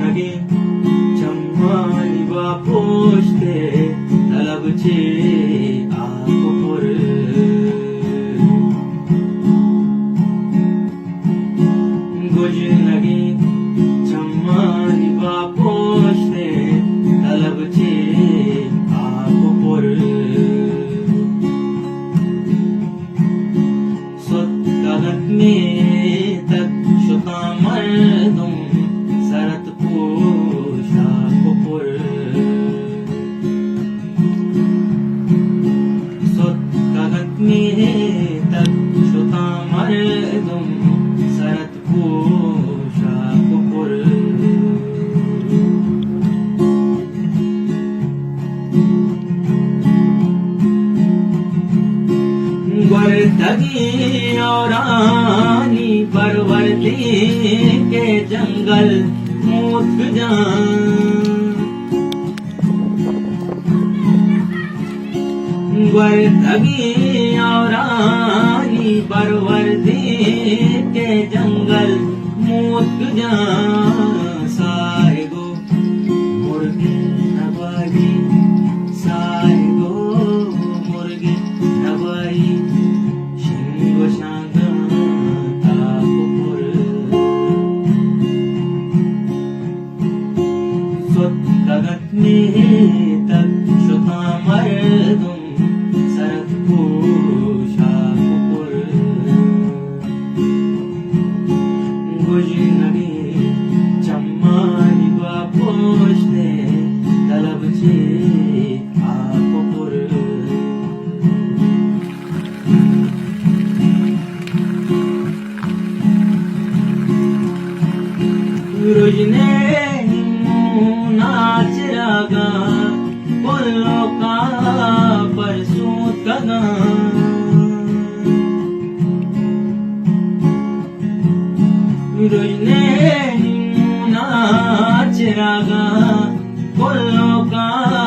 नगे चम्मानी बापोष्टे तलबचे आकोपुर गुज नगे चम्मानी बापोष्टे तलबचे आकोपुर सुत्तगत में तक शुता मर्दुम सरत पोशा कुपुर सुत्तगत में तक शुता मर्दुम सरत पोशा कुपुर वर्दगी औरानी परवरती के जंगल मूत जान वर्दगी औरानी परवरती के जंगल मूत जान सारे गो मुर्गी नवाई सारे गो मुर्गी नवाई सुत्तगत में तक शुता मर्दुम सरत पोशा कुपुर गुज नगे चम्मानी बापोष्टे तलबचे आकोपुर रुजने नाच रागा बोलो का परसों तगा रुजने नाच रागा बोलो का